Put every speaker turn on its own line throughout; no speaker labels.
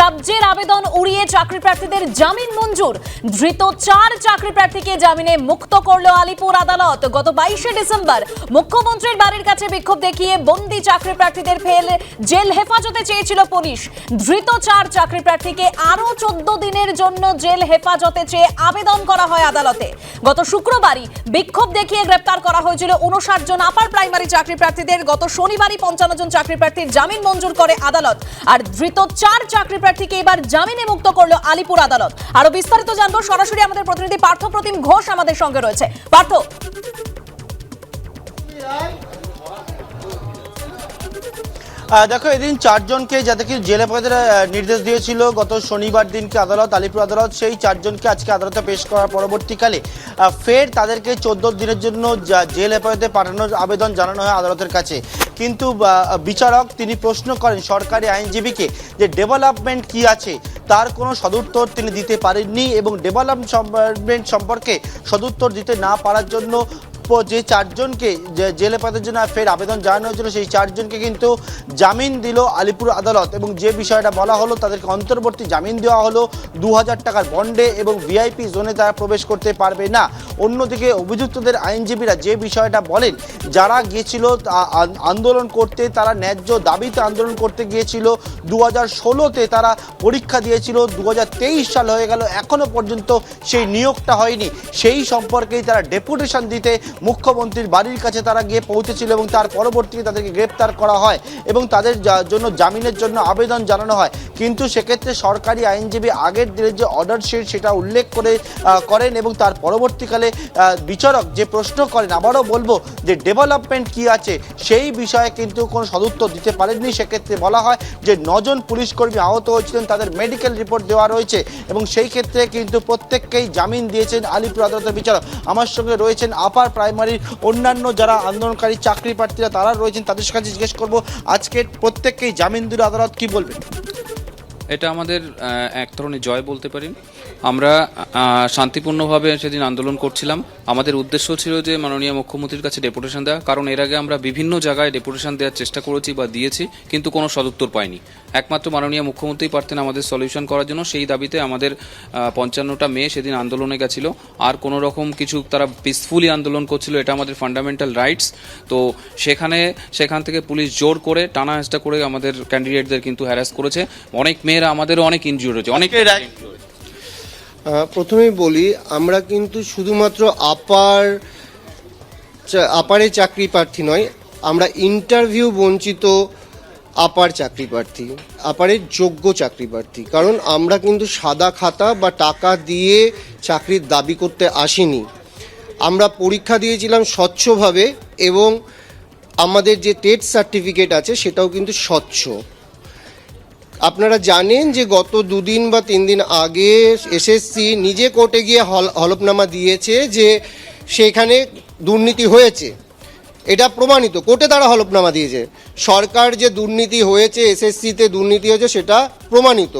রাজ্যের আবেদন উড়িয়ে চাকরি প্রার্থীদের জামিন মঞ্জুর। ধৃত 4 চাকরি প্রার্থীকে জামিনে মুক্ত করল আলিপুর আদালত। গত 22শে ডিসেম্বর মুখ্যমন্ত্রীর বাড়ির কাছে বিক্ষোভ দেখিয়ে বন্দী চাকরি প্রার্থীদের ফেলে জেল হেফাজতে চেয়েছিল পুলিশ। ধৃত 4 চাকরি প্রার্থীকে আরো 14 দিনের জন্য জেল হেফাজতে চেয়ে আবেদন করা হয় আদালতে। গত শুক্রবারই বিক্ষোভ দেখিয়ে গ্রেপ্তার করা হয়েছিল 59 জন আপার প্রাইমারি চাকরি প্রার্থীদের। গত শনিবারই 55 জন চাকরি প্রার্থীর জামিন মঞ্জুর করে আদালত। আর ধৃত 4 চাকরি প্রার্থীকে এবার জামিনে মুক্ত করলো আলিপুর আদালত। আরো বিস্তারিত জানবো, সরাসরি আমাদের প্রতিনিধি পার্থ প্রতিম ঘোষ আমাদের সঙ্গে রয়েছে। পার্থ,
দেখো, এদিন 4 জনকে যাদেরকে জেলে পাঠানোর নির্দেশ দিয়েছিল গত শনিবার দিনকে আদালত, আলিপুর আদালত, সেই 4 জনকে আজকে আদালতে পেশ করার পরবর্তীকালে ফের তাদেরকে 14 দিনের জন্য জেল হেফাজতে পাঠানোর আবেদন জানানো হয় আদালতের কাছে। কিন্তু বিচারক তিনি প্রশ্ন করেন সরকারি আইনজীবীকে যে ডেভেলপমেন্ট কি আছে, তার কোনো সদুত্তর তিনি দিতে পারেননি এবং ডেভেলপমেন্ট সম্পর্কে সদুত্তর দিতে না পারার জন্য যে 4 জনকে জেলে পাঠানোর জন্য ফের আবেদন জানানো হয়েছিল সেই 4 জনকে কিন্তু জামিন দিল আলিপুর আদালত। এবং যে বিষয়টা বলা হলো, তাদেরকে অন্তর্বর্তী জামিন দেওয়া হলো 2000 টাকার বন্ডে এবং ভিআইপি জোনে তারা প্রবেশ করতে পারবে না। অন্যদিকে অভিযুক্তদের আইনজীবীরা যে বিষয়টা বলেন, যারা গিয়েছিল আন্দোলন করতে, তারা ন্যায্য দাবিতে আন্দোলন করতে গিয়েছিল, 2016-তে তারা পরীক্ষা দিয়েছিল, 2023 সাল হয়ে গেল, এখনো পর্যন্ত সেই নিয়োগটা হয়নি। সেই সম্পর্কেই তারা ডেপুটেশন দিতে মুখ্যমন্ত্রীর বাড়ির কাছে তারা গিয়ে পৌঁছেছিল এবং তার পরবর্তীতে তাদেরকে গ্রেপ্তার করা হয় এবং তাদের জন্য জামিনের জন্য আবেদন জানানো হয়। কিন্তু সেক্ষেত্রে সরকারি আইনজীবী আগের দিনের যে অর্ডার শিট সেটা উল্লেখ করেন এবং তার পরবর্তীকালে বিচারক যে প্রশ্ন করেন, আবারও বলবো যে ডেভেলপমেন্ট কি আছে সেই বিষয়ে কিন্তু কোনো সদুত্তর দিতে পারেননি। সেক্ষেত্রে বলা হয় যে 9 জন পুলিশকর্মী আহত হয়েছিলেন, তাদের মেডিকেল রিপোর্ট দেওয়া রয়েছে এবং সেই ক্ষেত্রে কিন্তু প্রত্যেককেই জামিন দিয়েছেন আলিপুর আদালতের বিচারক। আমার সঙ্গে রয়েছেন আপার প্রাইমারির অন্যান্য যারা আন্দোলনকারী চাকরি প্রার্থীরা, তারা রয়েছেন, তাদের কাছে জিজ্ঞেস করবো আজকে প্রত্যেককেই জামিন দিল আদালত, কি বলবেন?
এটা আমাদের এক ধরনের জয় বলতে পারি। আমরা শান্তিপূর্ণভাবে সেদিন আন্দোলন করছিলাম। আমাদের উদ্দেশ্য ছিল যে মাননীয় মুখ্যমন্ত্রীর কাছে ডেপুটেশন দেওয়া, কারণ এর আগে আমরা বিভিন্ন জায়গায় ডেপুটেশন দেওয়ার চেষ্টা করেছি বা দিয়েছি, কিন্তু কোনো সদুত্তর পাইনি। একমাত্র মাননীয় মুখ্যমন্ত্রী পারতেন আমাদের সলিউশন করার জন্য। সেই দাবিতে আমাদের 55টা মেয়ে সেদিন আন্দোলনে গেছিল। আর কোনো রকম কিছু তারা পিসফুলি আন্দোলন করছিল, এটা আমাদের ফান্ডামেন্টাল রাইটস। তো সেখান থেকে পুলিশ জোর করে টানা হেঁচড়া করে আমাদের ক্যান্ডিডেটদের কিন্তু হ্যারাস করেছে। অনেক মেয়েরা আমাদেরও অনেক ইনজিওর্ড হয়েছে, অনেক।
প্রথমেই বলি, আমরা কিন্তু শুধুমাত্র আপারে চাকরি প্রার্থী নয়, আমরা ইন্টারভিউ বঞ্চিত আপার চাকরি প্রার্থী, আপারের যোগ্য চাকরি প্রার্থী। কারণ আমরা কিন্তু সাদা খাতা বা টাকা দিয়ে চাকরির দাবি করতে আসিনি। আমরা পরীক্ষা দিয়েছিলাম স্বচ্ছভাবে এবং আমাদের যে টেট সার্টিফিকেট আছে সেটাও কিন্তু স্বচ্ছ। আপনারা জানেন যে গত 2 দিন বা 3 দিন আগে এসএসসি নিজে কোর্টে গিয়ে হলফনামা দিয়েছে যে সেখানে দুর্নীতি হয়েছে। এটা প্রমাণিত, কোর্টে তারা হলফনামা দিয়েছে। সরকার যে দুর্নীতি হয়েছে, এসএসসিতে দুর্নীতি হয়েছে, সেটা প্রমাণিত।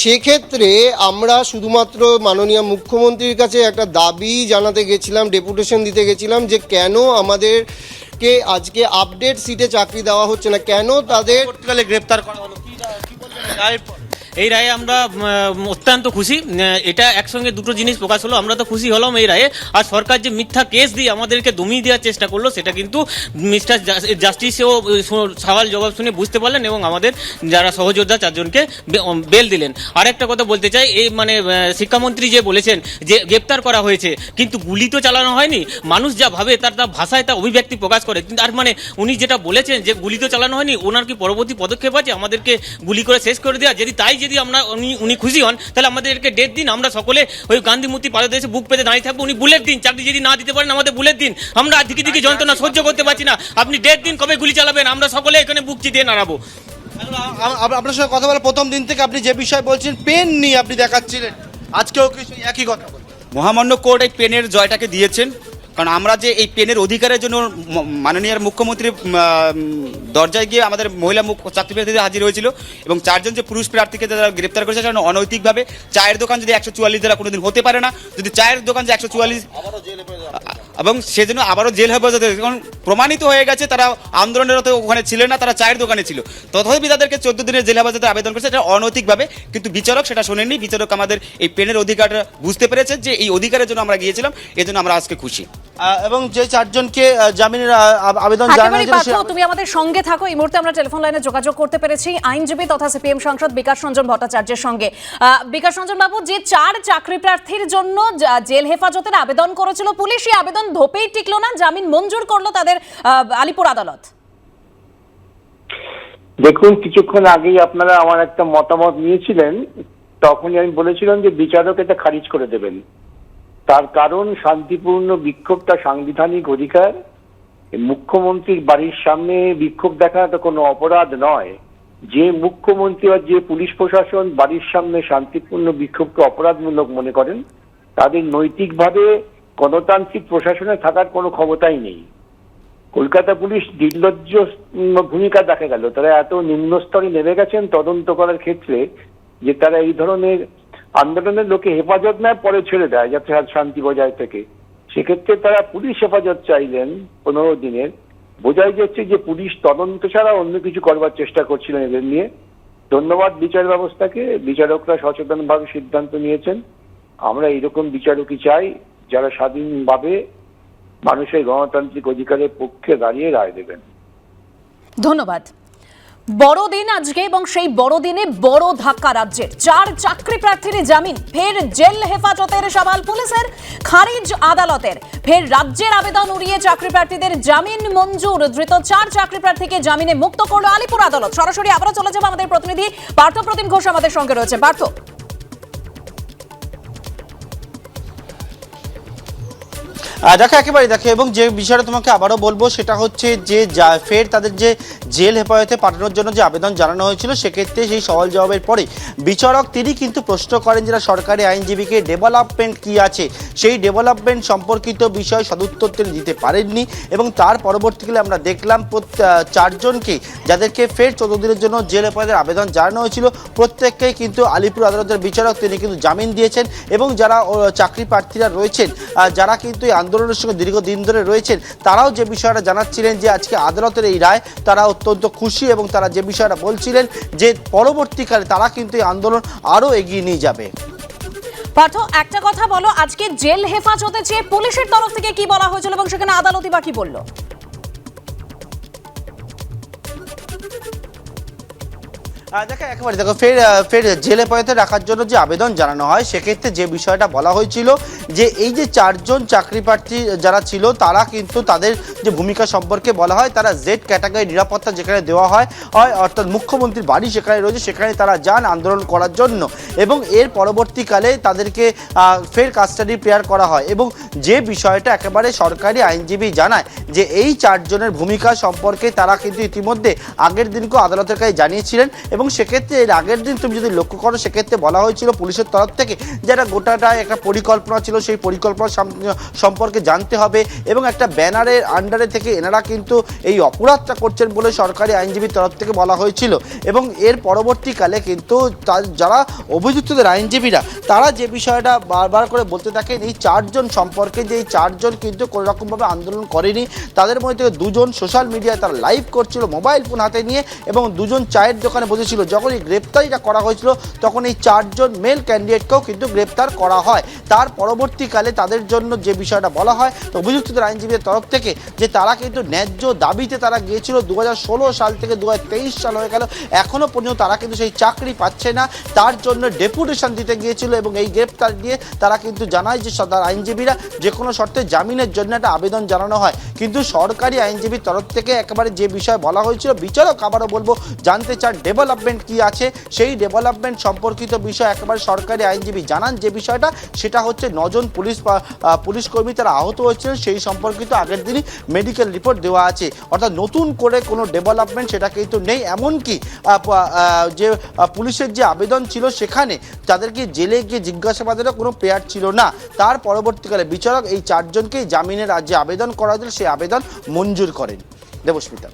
সেক্ষেত্রে আমরা শুধুমাত্র মাননীয় মুখ্যমন্ত্রীর কাছে একটা দাবি জানাতে গেছিলাম, ডেপুটেশন দিতে গেছিলাম যে কেন আমাদেরকে আজকে আপডেট সিটে চাকরি দেওয়া হচ্ছে না, কেন তাদের
গ্রেপ্তার করা হলো।
এই রায়ে আমরা অত্যন্ত খুশি। এটা একসঙ্গে দুটো জিনিস প্রকাশ হলো। আমরা তো খুশি হলাম এই রায়ে, আর সরকার যে মিথ্যা কেস দিয়ে আমাদেরকে দমিয়ে দেওয়ার চেষ্টা করলো সেটা কিন্তু মিস্টার জাস্টিসও সওয়াল জবাব শুনে বুঝতে পারলেন এবং আমাদের যারা সহযোদ্ধা 4 জনকে বেল দিলেন। আরেকটা কথা বলতে চাই, এই শিক্ষামন্ত্রী যে বলেছেন যে গ্রেপ্তার করা হয়েছে, কিন্তু গুলি তো চালানো হয়নি। মানুষ যা ভাবে তার ভাষায় তা অভিব্যক্তি প্রকাশ করে, কিন্তু আর উনি যেটা বলেছেন যে গুলি তো চালানো হয়নি, ওনার কি পরবর্তী পদক্ষেপ আছে আমাদেরকে গুলি করে শেষ করে দেওয়া? যদি আমরা উনি খুশি হন তাহলে আমাদেরকে ডেট দিন, আমরা সকলে ওই গান্ধী মূর্তি পাদদেশে বুক পেতে দাঁড়িয়ে থাকবো। উনি বুলেট দিন, চাকরি যদি না দিতে পারেন আমাদের বুলেট দিন। আমরা দিকে দিকে যন্ত্রণা সহ্য করতে পারছি না। আপনি ডেট দিন কবে গুলি চালাবেন, আমরা সকলে এখানে বুক চিতিয়ে নাড়াবো।
আপনার সঙ্গে কথা বলা প্রথম দিন থেকে আপনি যে বিষয় বলছেন, পেন নিয়ে আপনি দেখাচ্ছিলেন, আজকেও কি একই কথা?
মহামান্য কোর্ট এই পেনের জয়টাকে দিয়েছেন, কারণ আমরা যে এই পেনের অধিকারের জন্য মাননীয় মুখ্যমন্ত্রীর দরজায় গিয়ে আমাদের মহিলা চাকরি প্রার্থীদের হাজির হয়েছিল এবং 4 জন যে পুরুষ প্রার্থীকে যারা গ্রেপ্তার করেছে সেটা অনৈতিকভাবে। চায়ের দোকান যদি 144 দ্বারা কোনোদিন হতে পারে না, যদি চায়ের দোকান যে 144 এবং সেজন্য আবারও জেল হেফাজতে, কারণ প্রমাণিত হয়ে গেছে তারা আন্দোলনরত ওখানে ছিলেন না, তারা চায়ের দোকানে ছিল। তথাপি তাদেরকে 14 দিনের জেল হেফাজতে আবেদন করেছে, এটা অনৈতিকভাবে। কিন্তু বিচারক সেটা শোনেননি। বিচারক আমাদের এই পেনের অধিকারটা বুঝতে পেরেছে, যে এই অধিকারের জন্য আমরা গিয়েছিলাম, এই জন্য আমরা আজকে খুশি।
এবং যে চারজনকে জামিনের আবেদন জানানো
একেবারেই
হয়েছিল
পার্থ, তুমি আমাদের সঙ্গে থাকো। এই মুহূর্তে আমরা টেলিফোন লাইনে যোগাযোগ করতে পেরেছি আইনজীবী তথা সিপিএম সাংসদ বিকাশ রঞ্জন ভট্টাচার্যের সঙ্গে। বিকাশ রঞ্জন বাবু, যে 4 চাকরি প্রার্থীর জন্য জেল হেফাজতের আবেদন করেছিল পুলিশ, এই আবেদন ধোপেই টিকলো না, জামিন মঞ্জুর করলো তাদের আলিপুর আদালত।
দেখুন, কিছুক্ষণ আগেই আপনারা আমার একটা মতামত নিয়েছিলেন, তখনই আমি বলেছিলাম যে বিচারক এটা খারিজ করে দেবেন। তার কারণ, শান্তিপূর্ণ বিক্ষোভটা সাংবিধানিক অধিকার। মুখ্যমন্ত্রীর বাড়ির সামনে বিক্ষোভ দেখাটা কোনো অপরাধ নয়। যে মুখ্যমন্ত্রী বা যে পুলিশ প্রশাসন বাড়ির সামনে শান্তিপূর্ণ বিক্ষোভকে অপরাধমূলক মনে করেন, তাদের নৈতিকভাবে গণতান্ত্রিক প্রশাসনে থাকার কোনো ক্ষমতাই নেই। কলকাতা পুলিশ নির্লজ্জ ভূমিকা দেখা গেল। তারা এত নিম্ন স্তরে নেমে গেছেন তদন্ত করার ক্ষেত্রে, যে তারা এই ধরনের আন্দোলনের লোকে হেফাজত নেয়, পরে ছেড়ে দেয় যাতে শান্তি বজায় থাকে। সেক্ষেত্রে তারা পুলিশ হেফাজত চাইলেন 15 দিনের। বোঝাই যাচ্ছে যে পুলিশ তদন্ত ছাড়া অন্য কিছু করবার চেষ্টা করছিলেন এদের নিয়ে। ধন্যবাদ বিচার ব্যবস্থাকে, বিচারকরা সচেতনভাবে সিদ্ধান্ত নিয়েছেন। আমরা এইরকম বিচারকই চাই, যারা স্বাধীনভাবে মানুষের গণতান্ত্রিক অধিকারের পক্ষে দাঁড়িয়ে রায় দেবেন।
ধন্যবাদ। বড়দিন আজকে, এবং সেই বড়দিনে বড় ধাক্কা রাজ্যের। 4 চাকরি প্রার্থীর জামিন ফের জেল হেফাজতের সওয়াল পুলিশের, খারিজ আদালতের। ফের রাজ্যের আবেদন উড়িয়ে চাকরি প্রার্থীদের জামিন মঞ্জুর। ধৃত 4 চাকরি প্রার্থীকে জামিনে মুক্ত করলো আলিপুর আদালত। সরাসরি আবারও চলে যাবো আমাদের প্রতিনিধি পার্থ প্রতিম ঘোষ আমাদের সঙ্গে রয়েছে। পার্থ,
দেখো এবং যে বিষয়টা তোমাকে আবারও বলবো সেটা হচ্ছে যে ফের তাদের যে জেল হেফাজতে পাঠানোর জন্য যে আবেদন জানানো হয়েছিল, সেক্ষেত্রে সেই সওয়াল জবাবের পরে বিচারক তিনি কিন্তু প্রশ্ন করেন যারা সরকারি আইনজীবীকে ডেভেলপমেন্ট কি আছে, সেই ডেভেলপমেন্ট সম্পর্কিত বিষয় সদুত্তর তিনি দিতে পারেননি। এবং তার পরবর্তীকালে আমরা দেখলাম 4 জনকে, যাদেরকে ফের 14 দিনের জন্য জেল হেফাজতের আবেদন জানানো হয়েছিল, প্রত্যেককেই কিন্তু আলিপুর আদালতের বিচারক তিনি কিন্তু জামিন দিয়েছেন। এবং যারা চাকরি প্রার্থীরা রয়েছেন, যারা কিন্তু আন্দোলনের সঙ্গে দীর্ঘদিন ধরে রয়েছেন, তারাও যে বিষয়টা জানাচ্ছিলেন যে আজকে আদালতের এই রায় তারা অত্যন্ত খুশি, এবং তারা যে বিষয়টা বলছিলেন যে পরবর্তীকালে তারা কিন্তু এই আন্দোলন আরও এগিয়ে নিয়ে যাবে।
পার্থ, একটা কথা বলো, আজকে জেল হেফাজতে চেয়ে পুলিশের তরফ থেকে কি বলা হয়েছিল এবং সেখানে আদালতই বা কি বললো?
দেখো ফের জেল হেফাজতে রাখার জন্য যে আবেদন জানানো হয়, সেক্ষেত্রে যে বিষয়টা বলা হয়েছিল যে এই যে 4 জন চাকরি প্রার্থী যারা ছিল, তারা কিন্তু তাদের যে ভূমিকা সম্পর্কে বলা হয়, তারা জেড ক্যাটাগরি নিরাপত্তা যেখানে দেওয়া হয়, অর্থাৎ মুখ্যমন্ত্রীর বাড়ি যেখানে রয়েছে, সেখানে তারা যান আন্দোলন করার জন্য। এবং এর পরবর্তীকালে তাদেরকে ফের কাস্টাডি প্রেয়ার করা হয়। এবং যে বিষয়টা একেবারে সরকারি আইনজীবী জানায় যে এই 4 জনের ভূমিকা সম্পর্কে তারা কিন্তু ইতিমধ্যে আগের দিনকেও আদালতের কাছে জানিয়েছিলেন। এবং সেক্ষেত্রে এর আগের দিন তুমি যদি লক্ষ্য করো, সেক্ষেত্রে বলা হয়েছিল পুলিশের তরফ থেকে যারা গোটাটায় একটা পরিকল্পনা ছিল, সেই পরিকল্পনা সম্পর্কে জানতে হবে, এবং একটা ব্যানারের আন্ডারে থেকে এনারা কিন্তু এই অপরাধটা করছেন বলে সরকারি আইনজীবীর তরফ থেকে বলা হয়েছিল। এবং এর পরবর্তীকালে কিন্তু যারা অভিযুক্তদের আইনজীবীরা, তারা যে বিষয়টা বারবার করে বলতে থাকেন এই 4 জন সম্পর্কে, যে এই 4 জন কিন্তু কোনো রকমভাবে আন্দোলন করেনি। তাদের মধ্যে থেকে 2 জন সোশ্যাল মিডিয়ায় তারা লাইভ করছিল মোবাইল ফোন হাতে নিয়ে, এবং 2 জন চায়ের দোকানে বসেছিল। যখন এই গ্রেপ্তারিটা করা হয়েছিল, তখন এই 4 জন মেল ক্যান্ডিডেটকেও কিন্তু গ্রেপ্তার করা হয়। তার পরবর্তীকালে তাদের জন্য যে বিষয়টা বলা হয়, তো অভিযুক্তদের আইনজীবীদের তরফ থেকে, যে তারা কিন্তু ন্যায্য দাবিতে তারা গিয়েছিল। 2016 সাল থেকে 2023 সাল হয়ে গেল, এখনও পর্যন্ত তারা কিন্তু সেই চাকরি পাচ্ছে না। তার জন্য ডেপুটেশন দিতে গিয়েছিল, এবং এই গ্রেপ্তার দিয়ে তারা কিন্তু জানায় যে আইনজীবীরা যে কোনো শর্তে জামিনের জন্য একটা আবেদন জানানো হয়। কিন্তু সরকারি আইনজীবীর তরফ থেকে একেবারে যে বিষয় বলা হয়েছিল, বিচারক আবারও বলবো জানতে চান ডেভেলপমেন্ট কি আছে, সেই ডেভেলপমেন্ট সম্পর্কিত বিষয় একেবারে সরকারি আইনজীবী জানান। যে বিষয়টা সেটা হচ্ছে 9 জন পুলিশ কর্মী তারা আহত হয়েছিলেন, সেই সম্পর্কিত আগের দিনই মেডিকেল রিপোর্ট দেওয়া আছে। অর্থাৎ নতুন করে কোনো ডেভেলপমেন্ট সেটা কিন্তু নেই। এমনকি যে পুলিশের যে আবেদন ছিল, সেখানে তাদেরকে জেলে গিয়ে জিজ্ঞাসাবাদেরও কোনো প্রেয়ার ছিল না। তার পরবর্তীকালে বিচারক এই 4 জনকে জামিনের যে আবেদন করা হয়েছিল, সেই আবেদন মঞ্জুর করেন। দেবস্মিতা।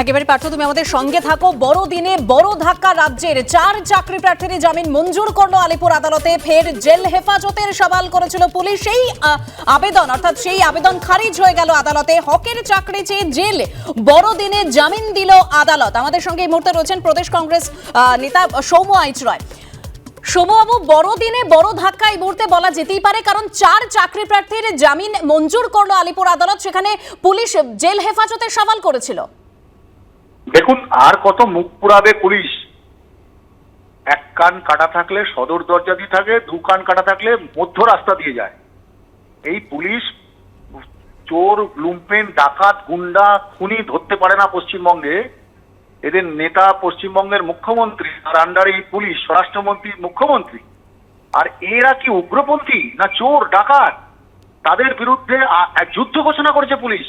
একেবারে পার্থ, তুমি আমাদের সঙ্গে থাকো। বড় দিনে বড় ধাক্কা, রাজ্যের 4 চাকরি প্রার্থীর জামিন মঞ্জুর করলো আলিপুর আদালতে। ফের জেল হেফাজতের সওয়াল করেছিল পুলিশ, সেই আবেদন অর্থাৎ সেই আবেদন খারিজ হয়ে গেল আদালতে। হকের চাকরি চেয়ে জেল, বড় দিনে জামিন দিল আদালত। আমাদের সঙ্গে এই মুহূর্তে রয়েছেন প্রদেশ কংগ্রেস নেতা সৌম্য আইচরয়। সৌম্যবাবু, বড় দিনে বড় ধাক্কা এই মুহূর্তে বলা যেতেই পারে, কারণ 4 চাকরি প্রার্থীর জামিন মঞ্জুর করলো আলিপুর আদালত, সেখানে পুলিশ জেল হেফাজতের সওয়াল করেছিল।
দেখুন, আর কত মুখ পুরাবে পুলিশ? এক কান কাটা থাকলে সদর দরজা দিয়ে থাকে, 2 কান কাটা থাকলে মধ্য রাস্তা দিয়ে যায়। এই পুলিশ চোর, লুম্পেন, ডাকাত, গুন্ডা, খুনি ধরতে পারে না পশ্চিমবঙ্গে। এদের নেতা পশ্চিমবঙ্গের মুখ্যমন্ত্রী, আর আন্ডারে এই পুলিশ, স্বরাষ্ট্রমন্ত্রী, মুখ্যমন্ত্রী। আর এরা কি উগ্রপন্থী না চোর, ডাকাত? তাদের বিরুদ্ধে যুদ্ধ ঘোষণা করেছে পুলিশ।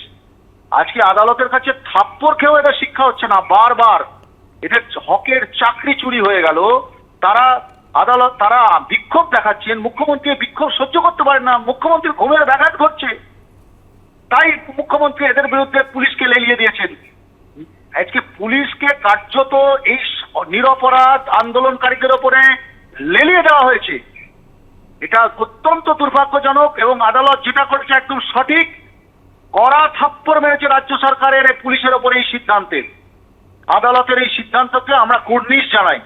আজকে আদালতের কাছে থাপ্পড় খেয়েও এদের শিক্ষা হচ্ছে না। বারবার এদের হকের চাকরি চুরি হয়ে গেল। তারা বিক্ষোভ দেখাচ্ছেন, মুখ্যমন্ত্রী বিক্ষোভ সহ্য করতে পারেন না, মুখ্যমন্ত্রীর ঘুমের ব্যাঘাত ঘটছে, তাই মুখ্যমন্ত্রী এদের বিরুদ্ধে পুলিশকে লেলিয়ে দিয়েছেন। আজকে পুলিশকে কার্যত এই নিরপরাধ আন্দোলনকারীদের ওপরে লেলিয়ে দেওয়া হয়েছে। এটা অত্যন্ত দুর্ভাগ্যজনক এবং আদালত যেটা করেছে একদম সঠিক। কড়া থাপ্পড় মেরেছে রাজ্য সরকারের পুলিশের ওপরে এই সিদ্ধান্তে। আদালতের এই সিদ্ধান্তকে আমরা কুর্নিশ জানাই।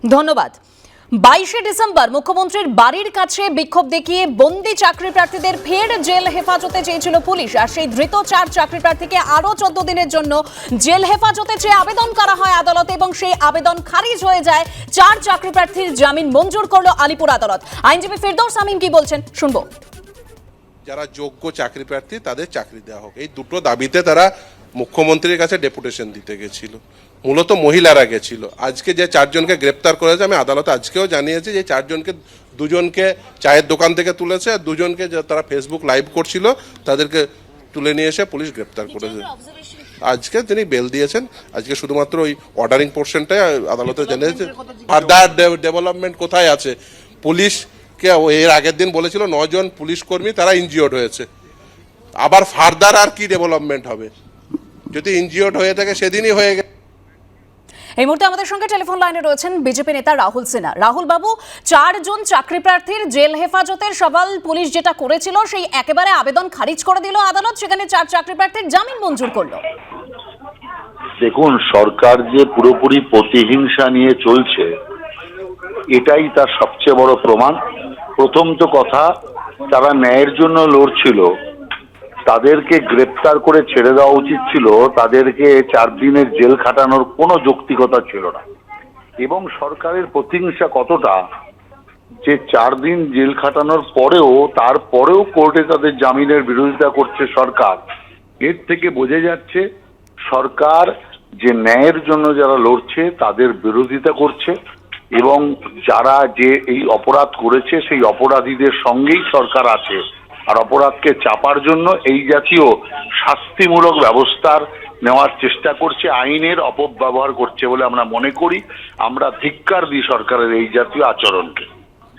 ধন্যবাদ। 22শে ডিসেম্বর মুখ্যমন্ত্রীর বাড়ির কাছে বিক্ষোভ দেখিয়ে বন্দি চাকরি প্রার্থীদের ফের জেল হেফাজতে চেয়েছিল পুলিশ, আর সেই ধৃত 4 চাকরি প্রার্থীকে আরো 14 দিনের জন্য জেল হেফাজতে চেয়ে আবেদন করা হয় আদালতে, এবং সেই আবেদন খারিজ হয়ে যায়। 4 চাকরি প্রার্থীর জামিন মঞ্জুর করলো আলিপুর আদালত। আইনজীবী ফেরদৌস আমিন কি বলছেন শুনবো।
যারা যোগ্য চাকরি প্রার্থী তাদের চাকরি দেওয়া হোক, এই দুটো দাবিতে তারা মুখ্যমন্ত্রীর কাছে ডেপুটেশন দিতে গেছিল। মূলত মহিলারা গেছিল। আজকে যে 4 জনকে গ্রেপ্তার করেছে, আমি আদালতে আজকেও জানিয়েছি যে 4 জনকে, 2 জনকে চায়ের দোকান থেকে তুলেছে, আর 2 জনকে তারা ফেসবুক লাইভ করছিল তাদেরকে তুলে নিয়ে এসে পুলিশ গ্রেপ্তার করেছে। আজকে তিনি বেল দিয়েছেন। আজকে শুধুমাত্র ওই অর্ডারিং পোর্শনটাই আদালতে জানিয়েছে। ফার্দার ডেভেলপমেন্ট কোথায় আছে? পুলিশ এর আগের দিন বলেছিল 9 জন পুলিশ কর্মী তারা ইনজিওর্ড হয়েছে। আবার ফার্দার আর কি ডেভেলপমেন্ট হবে? যদি ইনজিওর্ড হয়ে থাকে সেদিনই হয়ে গেছে।
এই মুহূর্তে আমাদের সঙ্গে টেলিফোন লাইনে রয়েছেন বিজেপি নেতা রাহুল সিনহা। রাহুল বাবু, 4 জন চাকরি প্রার্থীর জেল হেফাজতের সওয়াল পুলিশ যেটা করেছিল সেই একেবারে আবেদন খারিজ করে দিল আদালত, সেখানে 4 চাকরি প্রার্থীর জামিন মঞ্জুর করলো।
দেখুন, সরকার যে পুরোপুরি প্রতিহিংসা নিয়ে চলছে এটাই তার সবচেয়ে বড় প্রমাণ। প্রথম তো কথা, তারা ন্যায়ের জন্য লড়ছিল, তাদেরকে গ্রেপ্তার করে ছেড়ে দেওয়া উচিত ছিল। তাদেরকে 4 দিনের জেল খাটানোর কোনো যৌক্তিকতা ছিল না। এবং সরকারের প্রতিহিংসা কতটা যে 4 দিন জেল খাটানোর পরেও, তারপরেও কোর্টে তাদের জামিনের বিরোধিতা করছে সরকার। এর থেকে বোঝা যাচ্ছে সরকার যে ন্যায়ের জন্য যারা লড়ছে তাদের বিরোধিতা করছে, এবং যারা যে এই অপরাধ করেছে সেই অপরাধীদের সঙ্গেই সরকার আছে। আর অপরাধকে চাপার জন্য এই জাতীয় শাস্তিমূলক ব্যবস্থার নেওয়ার চেষ্টা করছে, আইনের অপব্যবহার করছে বলে আমরা মনে করি। আমরা ধিক্কার দিই সরকারের এই জাতীয় আচরণকে।